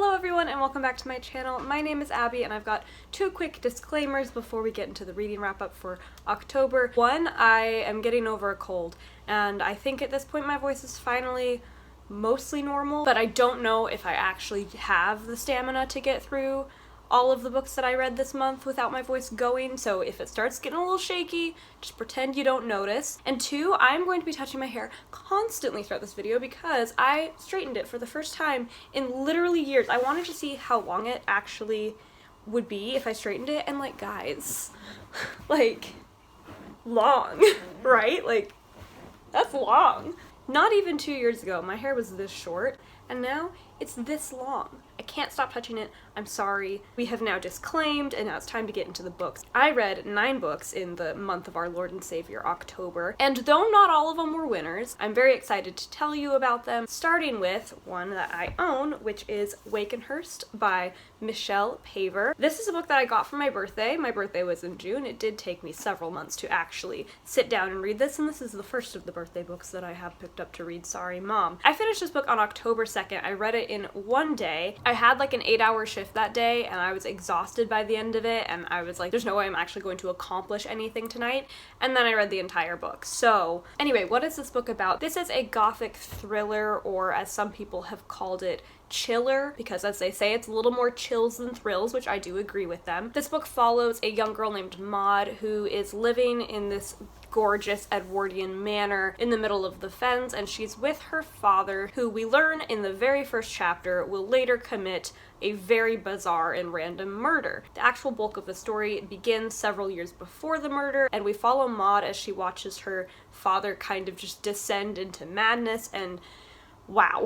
Hello everyone and welcome back to my channel. My name is Abby and I've got two quick disclaimers before we get into the reading wrap up for October. One, I am getting over a cold and I think at this point my voice is finally mostly normal, but I don't know if I actually have the stamina to get through all of the books that I read this month without my voice going, so if it starts getting a little shaky, just pretend you don't notice. And two, I'm going to be touching my hair constantly throughout this video because I straightened it for the first time in literally years. I wanted to see how long it actually would be if I straightened it, and like, guys, like, long, right? Like, that's long. Not even 2 years ago, my hair was this short, and now it's this long. I can't stop touching it. I'm sorry. We have now disclaimed, and now it's time to get into the books. I read 9 books in the month of our Lord and Savior, October, and though not all of them were winners, I'm very excited to tell you about them, starting with one that I own, which is Wakenhyrst by Michelle Paver. This is a book that I got for my birthday. My birthday was in June. It did take me several months to actually sit down and read this, and this is the first of the birthday books that I have picked up to read. Sorry, Mom. I finished this book on October 2nd. I read it in one day. I had like an 8-hour shift that day and I was exhausted by the end of it, and I was like, there's no way I'm actually going to accomplish anything tonight, and then I read the entire book. So anyway, what is this book about? This is a gothic thriller, or as some people have called it, chiller, because as they say, it's a little more chills than thrills, which I do agree with them. This book follows a young girl named Maud who is living in this gorgeous Edwardian manor in the middle of the fens, and she's with her father, who we learn in the very first chapter will later commit a very bizarre and random murder. The actual bulk of the story begins several years before the murder, and we follow Maud as she watches her father kind of just descend into madness, and wow.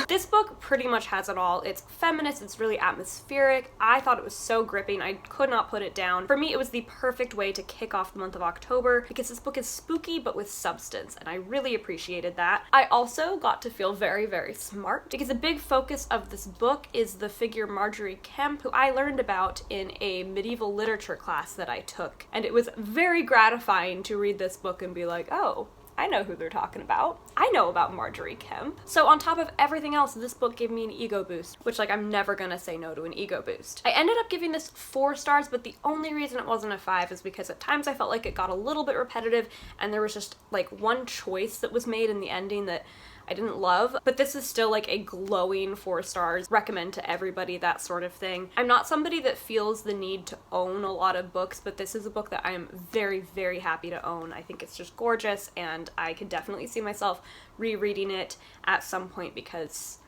This book pretty much has it all. It's feminist, it's really atmospheric. I thought it was so gripping, I could not put it down. For me, it was the perfect way to kick off the month of October because this book is spooky but with substance, and I really appreciated that. I also got to feel very, very smart because a big focus of this book is the figure Marjorie Kemp, who I learned about in a medieval literature class that I took. And it was very gratifying to read this book and be like, oh, I know who they're talking about. I know about Marjorie Kemp. So on top of everything else, this book gave me an ego boost, which, like, I'm never gonna say no to an ego boost. I ended up giving this 4 stars, but the only reason it wasn't a 5 is because at times I felt like it got a little bit repetitive, and there was just, like, one choice that was made in the ending that I didn't love, but this is still like a glowing 4 stars. Recommend to everybody, that sort of thing. I'm not somebody that feels the need to own a lot of books, but this is a book that I am very, very happy to own. I think it's just gorgeous, and I could definitely see myself rereading it at some point because,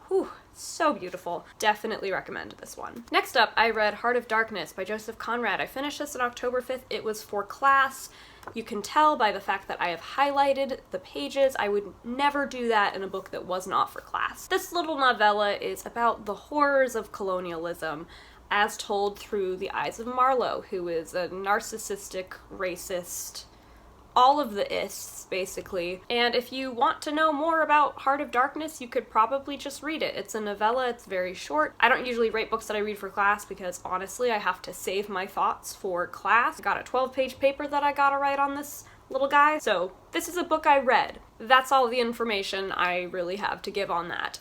whew, so beautiful. Definitely recommend this one. Next up, I read Heart of Darkness by Joseph Conrad. I finished this on October 5th. It was for class. You can tell by the fact that I have highlighted the pages. I would never do that in a book that was not for class. This little novella is about the horrors of colonialism as told through the eyes of Marlowe, who is a narcissistic, racist, all of the ists, basically. And if you want to know more about Heart of Darkness, you could probably just read it. It's a novella, it's very short. I don't usually rate books that I read for class because honestly, I have to save my thoughts for class. I got a 12-page paper that I gotta write on this little guy, so this is a book I read. That's all the information I really have to give on that.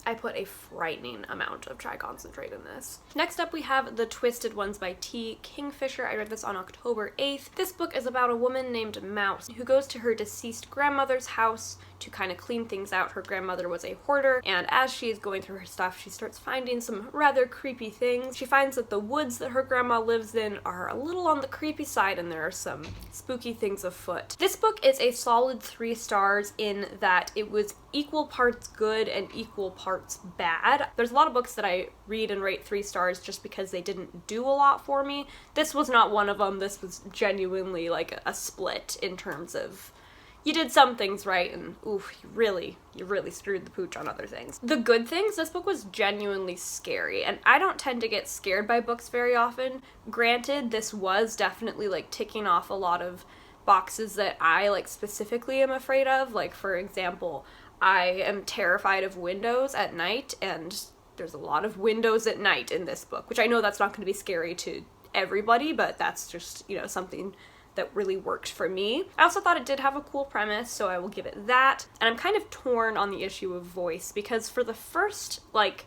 I put a frightening amount of triconcentrate in this. Next up we have The Twisted Ones by Kingfisher. I read this on October 8th. This book is about a woman named Mouse who goes to her deceased grandmother's house to kind of clean things out. Her grandmother was a hoarder, and as she is going through her stuff, she starts finding some rather creepy things. She finds that the woods that her grandma lives in are a little on the creepy side, and there are some spooky things afoot. This book is a solid 3 stars in that it was equal parts good and equal parts bad. There's a lot of books that I read and rate 3 stars just because they didn't do a lot for me. This was not one of them. This was genuinely like a split in terms of you did some things right, and oof, you really screwed the pooch on other things. The good things, this book was genuinely scary, and I don't tend to get scared by books very often. Granted, this was definitely like ticking off a lot of boxes that I like specifically am afraid of. Like, for example, I am terrified of windows at night, and there's a lot of windows at night in this book, which I know that's not going to be scary to everybody, but that's just, you know, something that really worked for me. I also thought it did have a cool premise, so I will give it that. And I'm kind of torn on the issue of voice, because for the first, like,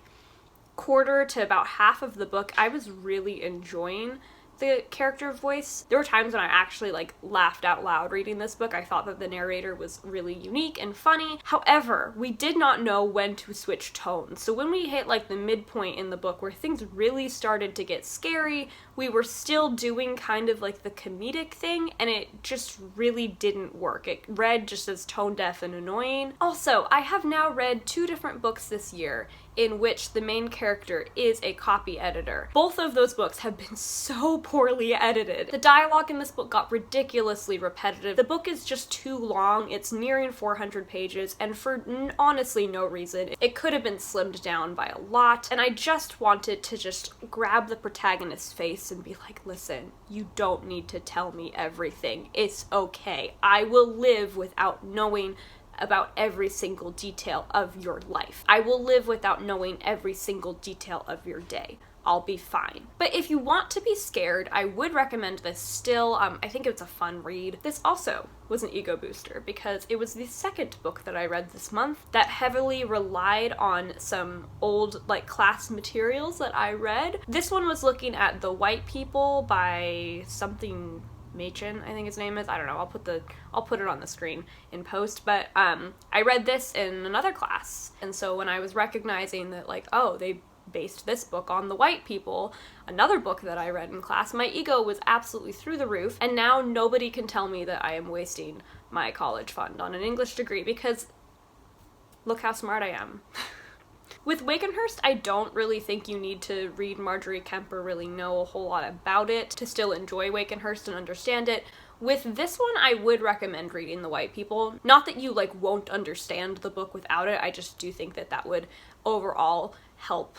quarter to about half of the book, I was really enjoying the character voice. There were times when I actually like laughed out loud reading this book. I thought that the narrator was really unique and funny. However, we did not know when to switch tones. So when we hit like the midpoint in the book where things really started to get scary, we were still doing kind of like the comedic thing, and it just really didn't work. It read just as tone deaf and annoying. Also, I have now read 2 different books this year in which the main character is a copy editor. Both of those books have been so poorly edited. The dialogue in this book got ridiculously repetitive. The book is just too long. It's nearing 400 pages, and for honestly no reason. It could have been slimmed down by a lot, and I just wanted to just grab the protagonist's face and be like, listen, you don't need to tell me everything. It's okay. I will live without knowing about every single detail of your life. I will live without knowing every single detail of your day. I'll be fine. But if you want to be scared, I would recommend this still. I think it's a fun read. This also was an ego booster because it was the second book that I read this month that heavily relied on some old like class materials that I read. This one was looking at The White People by something Machen, I think his name is. I don't know. I'll put it on the screen in post. But I read this in another class, and so when I was recognizing that like, oh, they based this book on The White People, another book that I read in class, my ego was absolutely through the roof, and now nobody can tell me that I am wasting my college fund on an English degree because look how smart I am. With Wakenhyrst, I don't really think you need to read Marjorie Kemp or really know a whole lot about it to still enjoy Wakenhyrst and understand it. With this one, I would recommend reading The White People. Not that you like won't understand the book without it, I just do think that that would overall help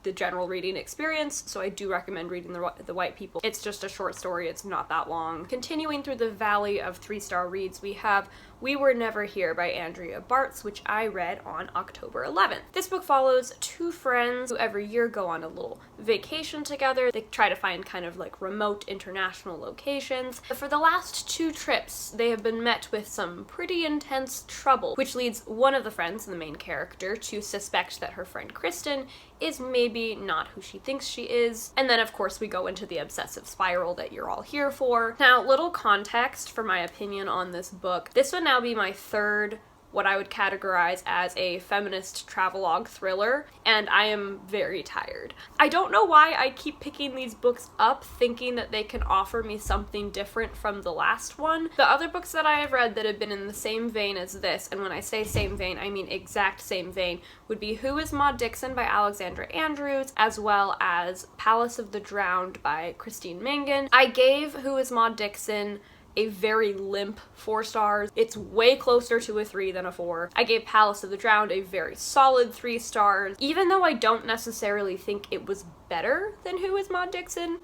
the general reading experience, so I do recommend reading The White People. It's just a short story, it's not that long. Continuing through the valley of 3-star reads, we have We Were Never Here by Andrea Bartz, which I read on October 11th. This book follows 2 friends who every year go on a little vacation together. They try to find kind of like remote international locations. But for the last 2 trips, they have been met with some pretty intense trouble, which leads one of the friends, the main character, to suspect that her friend Kristen is maybe not who she thinks she is. And then of course we go into the obsessive spiral that you're all here for. Now, little context for my opinion on this book. This would now be my 3rd what I would categorize as a feminist travelogue thriller, and I am very tired. I don't know why I keep picking these books up thinking that they can offer me something different from the last one. The other books that I have read that have been in the same vein as this, and when I say same vein, I mean exact same vein, would be Who is Maud Dixon by Alexandra Andrews, as well as Palace of the Drowned by Christine Mangan. I gave Who is Maud Dixon a very limp 4 stars. It's way closer to a 3 than a 4. I gave Palace of the Drowned a very solid 3 stars. Even though I don't necessarily think it was better than Who is Maud Dixon,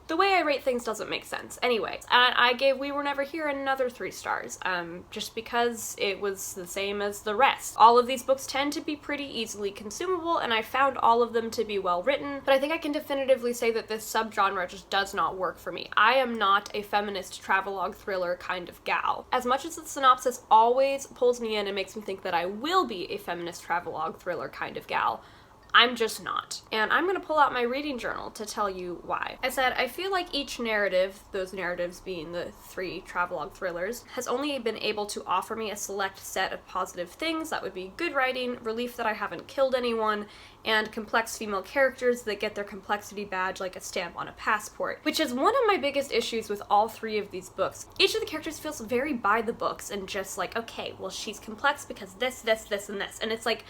the way I rate things doesn't make sense. Anyway, I gave We Were Never Here another 3 stars, just because it was the same as the rest. All of these books tend to be pretty easily consumable, and I found all of them to be well written, but I think I can definitively say that this subgenre just does not work for me. I am not a feminist travelogue thriller kind of gal. As much as the synopsis always pulls me in and makes me think that I will be a feminist travelogue thriller kind of gal, I'm just not. And I'm gonna pull out my reading journal to tell you why. I said, I feel like each narrative, those narratives being the 3 travelogue thrillers, has only been able to offer me a select set of positive things. That would be good writing, relief that I haven't killed anyone, and complex female characters that get their complexity badge like a stamp on a passport, which is one of my biggest issues with all 3 of these books. Each of the characters feels very by the books and just like, okay, well she's complex because this, and this, and it's like,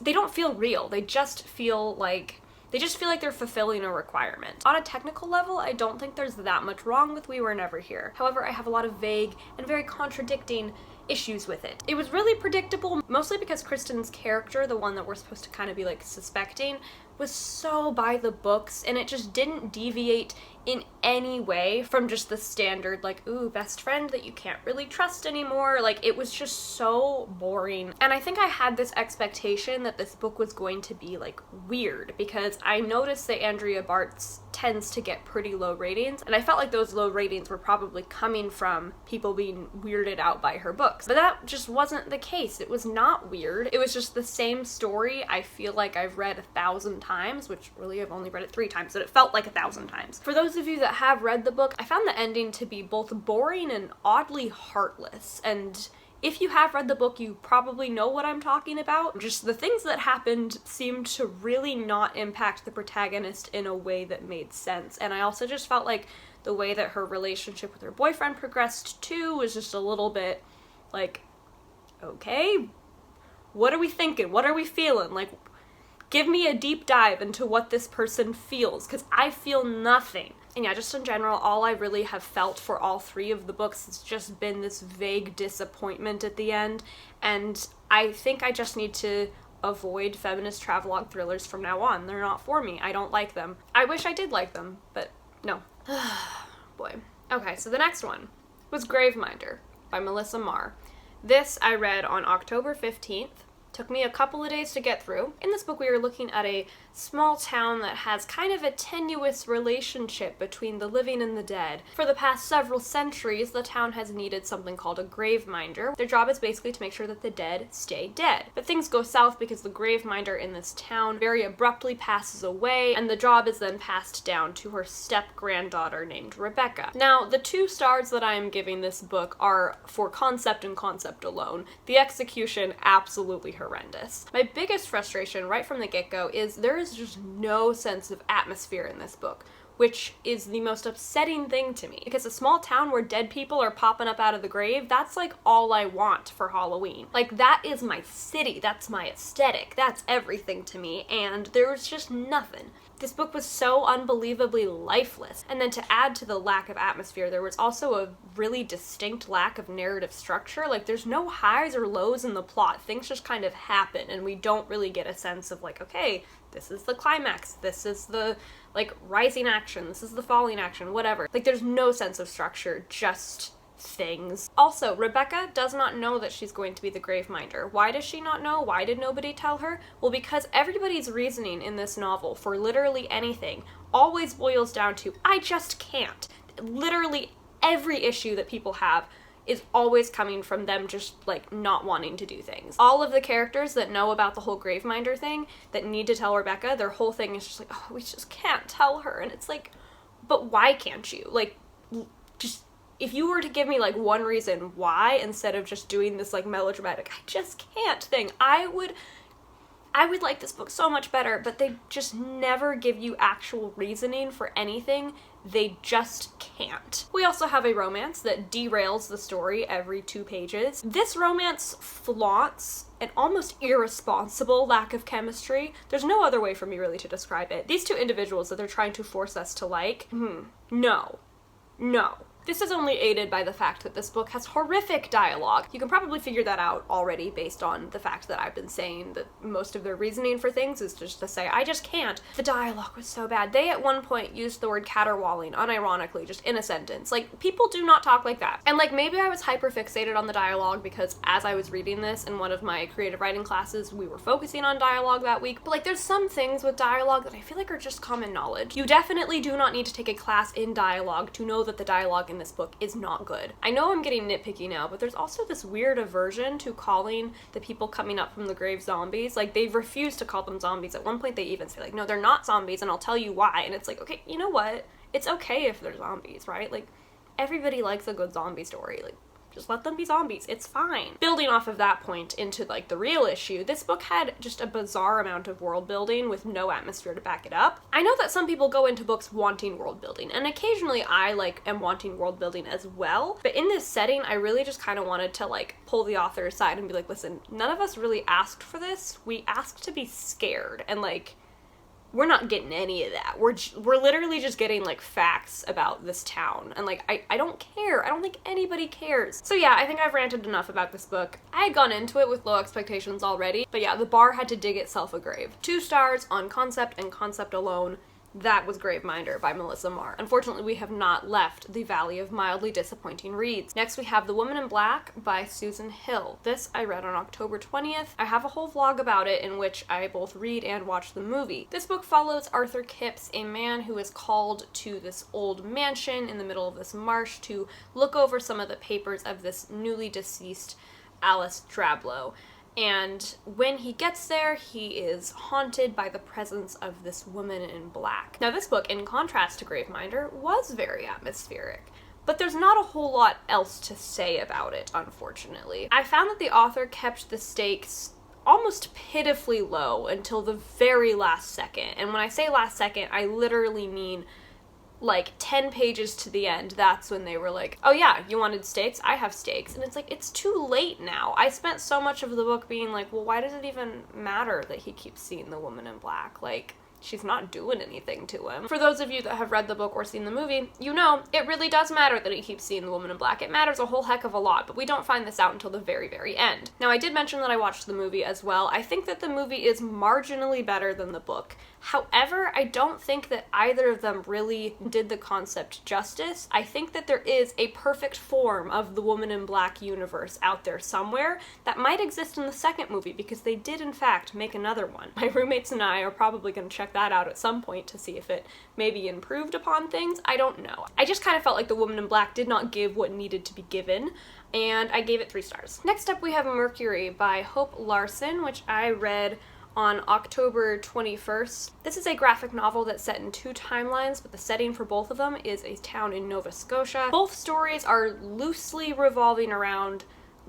they don't feel real. They just feel like they're fulfilling a requirement. On a technical level, I don't think there's that much wrong with We Were Never Here. However, I have a lot of vague and very contradicting issues with it. It was really predictable, mostly because Kristen's character, the one that we're supposed to kind of be like suspecting, was so by the books, and it just didn't deviate in any way from just the standard, like, ooh, best friend that you can't really trust anymore. Like, it was just so boring. And I think I had this expectation that this book was going to be, like, weird, because I noticed that Andrea Bartz tends to get pretty low ratings, and I felt like those low ratings were probably coming from people being weirded out by her books. But that just wasn't the case. It was not weird. It was just the same story I feel like I've read 1,000 times, which really I've only read it 3 times, but it felt like 1,000 times. For those of you that have read the book, I found the ending to be both boring and oddly heartless, and if you have read the book, you probably know what I'm talking about. Just the things that happened seemed to really not impact the protagonist in a way that made sense, and I also just felt like the way that her relationship with her boyfriend progressed too was just a little bit like, okay, what are we thinking? What are we feeling? Like, give me a deep dive into what this person feels, because I feel nothing. And yeah, just in general, all I really have felt for all 3 of the books has just been this vague disappointment at the end, and I think I just need to avoid feminist travelogue thrillers from now on. They're not for me. I don't like them. I wish I did like them, but no. Boy. Okay, so the next one was Graveminder by Melissa Marr. This I read on October 15th. Took me a couple of days to get through. In this book, we are looking at a small town that has kind of a tenuous relationship between the living and the dead. For the past several centuries, the town has needed something called a graveminder. Their job is basically to make sure that the dead stay dead. But things go south because the graveminder in this town very abruptly passes away, and the job is then passed down to her step-granddaughter named Rebecca. Now, the 2 stars that I am giving this book are for concept and concept alone. The execution, absolutely horrendous. My biggest frustration right from the get-go is there is just no sense of atmosphere in this book, which is the most upsetting thing to me. Because a small town where dead people are popping up out of the grave, that's like all I want for Halloween. Like, that is my city, that's my aesthetic, that's everything to me, and there was just nothing. This book was so unbelievably lifeless. And then to add to the lack of atmosphere, there was also a really distinct lack of narrative structure. Like, there's no highs or lows in the plot. Things just kind of happen, and we don't really get a sense of, like, okay, this is the climax, this is the, like, rising action, this is the falling action, whatever. Like, there's no sense of structure, just things. Also, Rebecca does not know that she's going to be the Graveminder. Why does she not know? Why did nobody tell her? Well, because everybody's reasoning in this novel for literally anything always boils down to, I just can't. Literally every issue that people have is always coming from them just, like, not wanting to do things. All of the characters that know about the whole Graveminder thing, that need to tell Rebecca, their whole thing is just like, oh, we just can't tell her. And it's like, but why can't you? Like, just, if you were to give me, like, one reason why, instead of just doing this, like, melodramatic, I just can't thing, I would like this book so much better, but they just never give you actual reasoning for anything. They just can't. We also have a romance that derails the story every 2 pages. This romance flaunts an almost irresponsible lack of chemistry. There's no other way for me really to describe it. These 2 individuals that they're trying to force us to like, no. This is only aided by the fact that this book has horrific dialogue. You can probably figure that out already based on the fact that I've been saying that most of their reasoning for things is just to say, I just can't. The dialogue was so bad. They at one point used the word caterwauling unironically, just in a sentence. Like, people do not talk like that. And, like, maybe I was hyper-fixated on the dialogue because as I was reading this in one of my creative writing classes, we were focusing on dialogue that week. But, like, there's some things with dialogue that I feel like are just common knowledge. You definitely do not need to take a class in dialogue to know that the dialogue in this book is not good. I know I'm getting nitpicky now, but there's also this weird aversion to calling the people coming up from the grave zombies. Like, they refuse to call them zombies. At one point they even say, like, no, they're not zombies, and I'll tell you why. And it's like, okay, you know what? It's okay if they're zombies, right? Like, everybody likes a good zombie story. Like, just let them be zombies. It's fine. Building off of that point into, like, the real issue, this book had just a bizarre amount of world building with no atmosphere to back it up. I know that some people go into books wanting world building, and occasionally I, like, am wanting world building as well, but in this setting, I really just kind of wanted to, like, pull the author aside and be like, listen, none of us really asked for this. We asked to be scared, and, like, we're not getting any of that. We're literally just getting, like, facts about this town. And, like, I don't care. I don't think anybody cares. So yeah, I think I've ranted enough about this book. I had gone into it with low expectations already, but yeah, the bar had to dig itself a grave. 2 stars on concept and concept alone. That was Graveminder by Melissa Marr. Unfortunately, we have not left the valley of mildly disappointing reads. Next, we have The Woman in Black by Susan Hill. This I read on October 20th. I have a whole vlog about it in which I both read and watch the movie. This book follows Arthur Kipps, a man who is called to this old mansion in the middle of this marsh to look over some of the papers of this newly deceased Alice Drablow. And when he gets there, he is haunted by the presence of this woman in black. Now, this book, in contrast to Graveminder, was very atmospheric, but there's not a whole lot else to say about it, unfortunately. I found that the author kept the stakes almost pitifully low until the very last second. And when I say last second, I literally mean like 10 pages to the end. That's when they were like, oh yeah, you wanted stakes? I have stakes. And it's like, it's too late now. I spent so much of the book being like, well, why does it even matter that he keeps seeing the woman in black? Like, she's not doing anything to him. For those of you that have read the book or seen the movie, you know it really does matter that he keeps seeing the woman in black. It matters a whole heck of a lot, but we don't find this out until the very, very end. Now, I did mention that I watched the movie as well. I think that the movie is marginally better than the book. However, I don't think that either of them really did the concept justice. I think that there is a perfect form of the Woman in Black universe out there somewhere that might exist in the second movie, because they did in fact make another one. My roommates and I are probably going to check that out at some point to see if it maybe improved upon things. I don't know. I just kind of felt like the Woman in Black did not give what needed to be given, and I gave it 3 stars. Next up we have Mercury by Hope Larson, which I read on October 21st. This is a graphic novel that's set in 2 timelines, but the setting for both of them is a town in Nova Scotia. Both stories are loosely revolving around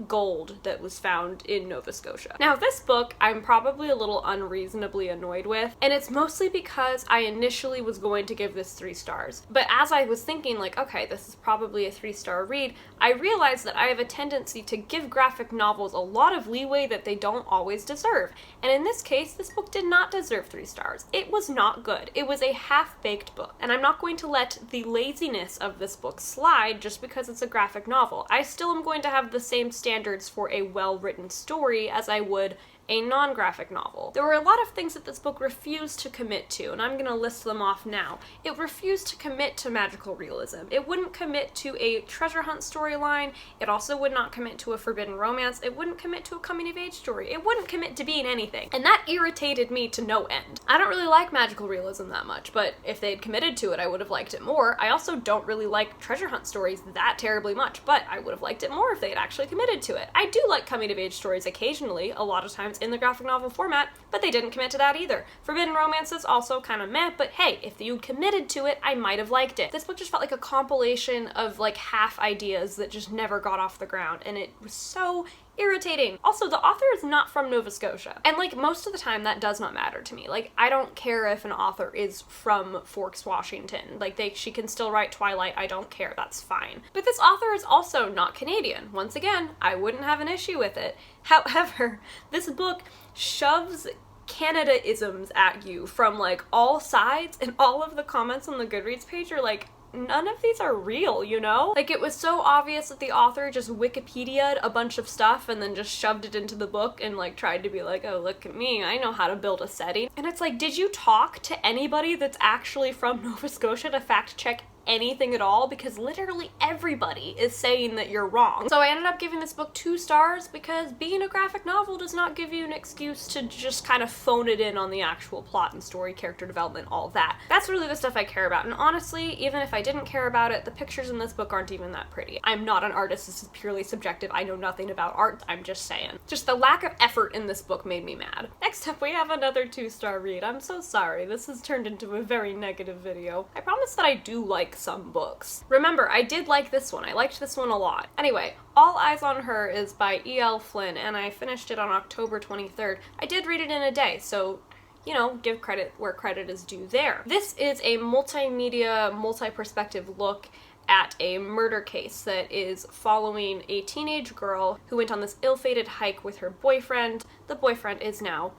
gold that was found in Nova Scotia. Now, this book I'm probably a little unreasonably annoyed with, and it's mostly because I initially was going to give this 3 stars. But as I was thinking, like, okay, this is probably a 3-star read, I realized that I have a tendency to give graphic novels a lot of leeway that they don't always deserve. And in this case, this book did not deserve 3 stars. It was not good. It was a half-baked book. And I'm not going to let the laziness of this book slide just because it's a graphic novel. I still am going to have the same standards for a well-written story as I would a non-graphic novel. There were a lot of things that this book refused to commit to, and I'm gonna list them off now. It refused to commit to magical realism. It wouldn't commit to a treasure hunt storyline. It also would not commit to a forbidden romance. It wouldn't commit to a coming-of-age story. It wouldn't commit to being anything. And that irritated me to no end. I don't really like magical realism that much, but if they'd committed to it, I would have liked it more. I also don't really like treasure hunt stories that terribly much, but I would have liked it more if they had actually committed to it. I do like coming-of-age stories occasionally, a lot of times in the graphic novel format, but they didn't commit to that either. Forbidden romances also kind of meh, but hey, if you committed to it, I might have liked it. This book just felt like a compilation of like half ideas that just never got off the ground, and it was so irritating. Also, the author is not from Nova Scotia, and like most of the time that does not matter to me. Like, I don't care if an author is from Forks, Washington. Like, she can still write Twilight. I don't care. That's fine. But this author is also not Canadian. Once again, I wouldn't have an issue with it. However, this book shoves Canada-isms at you from like all sides, and all of the comments on the Goodreads page are like, none of these are real, you know? Like, it was so obvious that the author just Wikipedia'd a bunch of stuff and then just shoved it into the book and like tried to be like, oh, look at me, I know how to build a setting. And it's like, did you talk to anybody that's actually from Nova Scotia to fact check anything at all? Because literally everybody is saying that you're wrong. So I ended up giving this book 2 stars because being a graphic novel does not give you an excuse to just kind of phone it in on the actual plot and story, character development, all that. That's really the stuff I care about. And honestly, even if I didn't care about it, the pictures in this book aren't even that pretty. I'm not an artist. This is purely subjective. I know nothing about art. I'm just saying. Just the lack of effort in this book made me mad. Next up, we have another 2-star read. I'm so sorry. This has turned into a very negative video. I promise that I do like some books. Remember, I did like this one. I liked this one a lot. Anyway, All Eyes on Her is by E.L. Flynn, and I finished it on October 23rd. I did read it in a day, so, you know, give credit where credit is due there. This is a multimedia, multi-perspective look at a murder case that is following a teenage girl who went on this ill-fated hike with her boyfriend. The boyfriend is now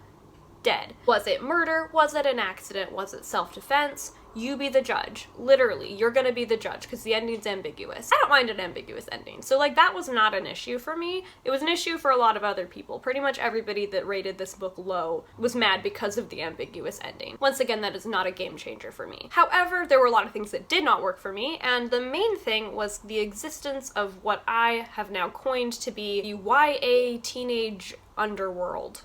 dead. Was it murder? Was it an accident? Was it self-defense? You be the judge. Literally, you're gonna be the judge because the ending's ambiguous. I don't mind an ambiguous ending. So like that was not an issue for me. It was an issue for a lot of other people. Pretty much everybody that rated this book low was mad because of the ambiguous ending. Once again, that is not a game changer for me. However, there were a lot of things that did not work for me, and the main thing was the existence of what I have now coined to be the YA teenage underworld.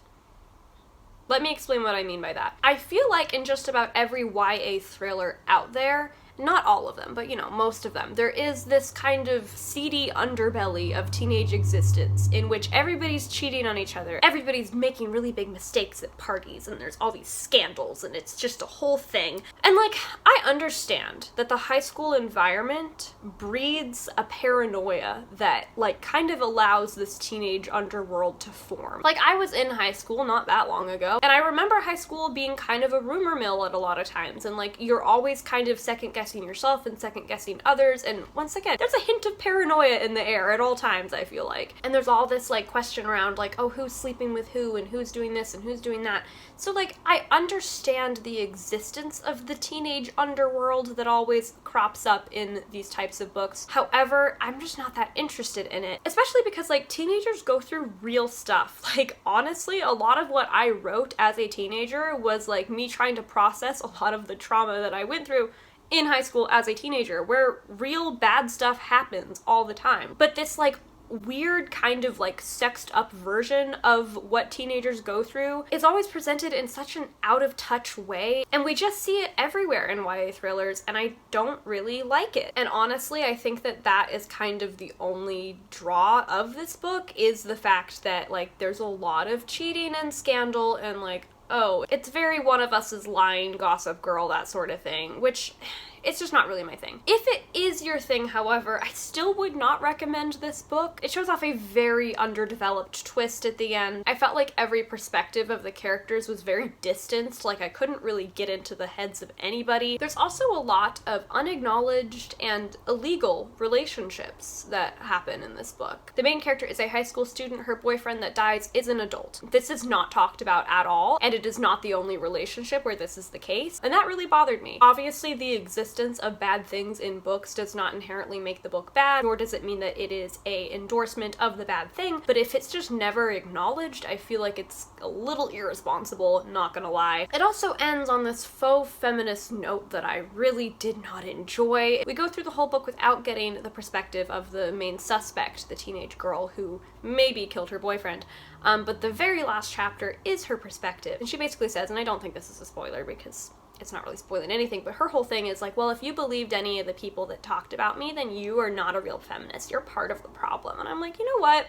Let me explain what I mean by that. I feel like in just about every YA thriller out there, not all of them, but you know, most of them, there is this kind of seedy underbelly of teenage existence in which everybody's cheating on each other, everybody's making really big mistakes at parties, and there's all these scandals, and it's just a whole thing. And like, I understand that the high school environment breeds a paranoia that like kind of allows this teenage underworld to form. Like, I was in high school not that long ago, and I remember high school being kind of a rumor mill at a lot of times, and like, you're always kind of second-guessing yourself and second-guessing others, and once again, there's a hint of paranoia in the air at all times, I feel like. And there's all this like question around like, oh, who's sleeping with who, and who's doing this, and who's doing that. So like, I understand the existence of the teenage underworld that always crops up in these types of books. However, I'm just not that interested in it, especially because like, teenagers go through real stuff. Like, honestly, a lot of what I wrote as a teenager was like me trying to process a lot of the trauma that I went through in high school as a teenager, where real bad stuff happens all the time. But this like weird kind of like sexed up version of what teenagers go through is always presented in such an out of touch way, and we just see it everywhere in YA thrillers, and I don't really like it. And honestly, I think that that is kind of the only draw of this book, is the fact that like there's a lot of cheating and scandal and like, oh, it's very One of Us is lying, Gossip Girl, that sort of thing, which it's just not really my thing. If it is your thing, however, I still would not recommend this book. It shows off a very underdeveloped twist at the end. I felt like every perspective of the characters was very distanced, like I couldn't really get into the heads of anybody. There's also a lot of unacknowledged and illegal relationships that happen in this book. The main character is a high school student. Her boyfriend that dies is an adult. This is not talked about at all, and it is not the only relationship where this is the case, and that really bothered me. Obviously, the existence of bad things in books does not inherently make the book bad, nor does it mean that it is a endorsement of the bad thing, but if it's just never acknowledged, I feel like it's a little irresponsible, not gonna lie. It also ends on this faux feminist note that I really did not enjoy. We go through the whole book without getting the perspective of the main suspect, the teenage girl who maybe killed her boyfriend. But the very last chapter is her perspective, and she basically says, and I don't think this is a spoiler because it's not really spoiling anything, but her whole thing is like, well, if you believed any of the people that talked about me, then you are not a real feminist. You're part of the problem. And I'm like, you know what?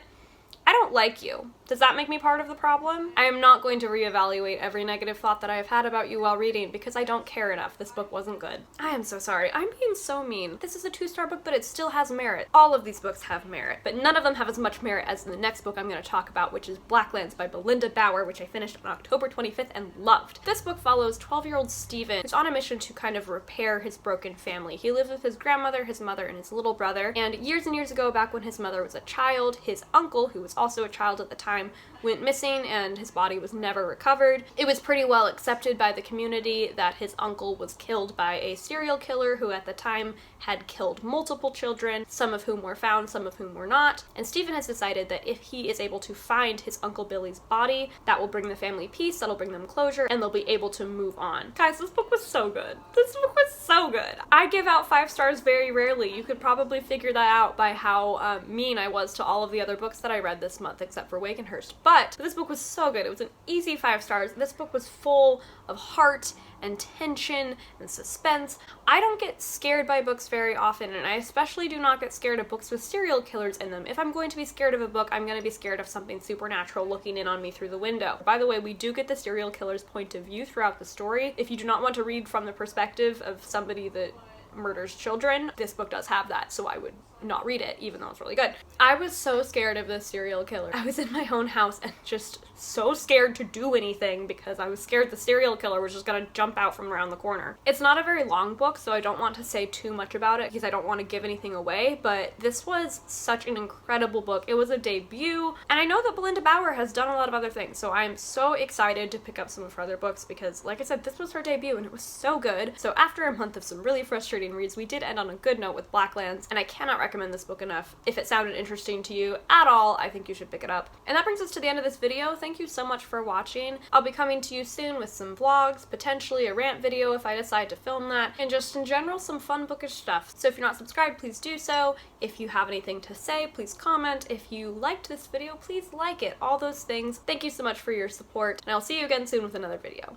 I don't like you. Does that make me part of the problem? I am not going to reevaluate every negative thought that I have had about you while reading because I don't care enough. This book wasn't good. I am so sorry. I'm being so mean. This is a 2-star book, but it still has merit. All of these books have merit, but none of them have as much merit as the next book I'm going to talk about, which is Blacklands by Belinda Bauer, which I finished on October 25th and loved. This book follows 12-year-old Stephen, who's on a mission to kind of repair his broken family. He lives with his grandmother, his mother, and his little brother, and years and years ago, back when his mother was a child, his uncle, who was also a child at the time, went missing and his body was never recovered. It was pretty well accepted by the community that his uncle was killed by a serial killer who at the time had killed multiple children, some of whom were found, some of whom were not. And Stephen has decided that if he is able to find his Uncle Billy's body, that will bring the family peace, that'll bring them closure, and they'll be able to move on. Guys, this book was so good. This book was so good. I give out 5 stars very rarely. You could probably figure that out by how mean I was to all of the other books that I read this month, except for Wakenhyrst. But this book was so good. It was an easy 5 stars. This book was full of heart and tension and suspense. I don't get scared by books very often, and I especially do not get scared of books with serial killers in them. If I'm going to be scared of a book, I'm going to be scared of something supernatural looking in on me through the window. By the way, we do get the serial killer's point of view throughout the story. If you do not want to read from the perspective of somebody that murders children, this book does have that, so I would not read it, even though it's really good. I was so scared of this serial killer. I was in my own house and just so scared to do anything because I was scared the serial killer was just gonna jump out from around the corner. It's not a very long book, so I don't want to say too much about it because I don't want to give anything away, but this was such an incredible book. It was a debut, and I know that Belinda Bauer has done a lot of other things, so I'm so excited to pick up some of her other books because, like I said, this was her debut and it was so good. So after a month of some really frustrating reads, we did end on a good note with Blacklands, and I cannot recommend this book enough. If it sounded interesting to you at all, I think you should pick it up. And that brings us to the end of this video. Thank you so much for watching. I'll be coming to you soon with some vlogs, potentially a rant video if I decide to film that, and just in general some fun bookish stuff. So if you're not subscribed, please do so. If you have anything to say, please comment. If you liked this video, please like it. All those things. Thank you so much for your support, and I'll see you again soon with another video.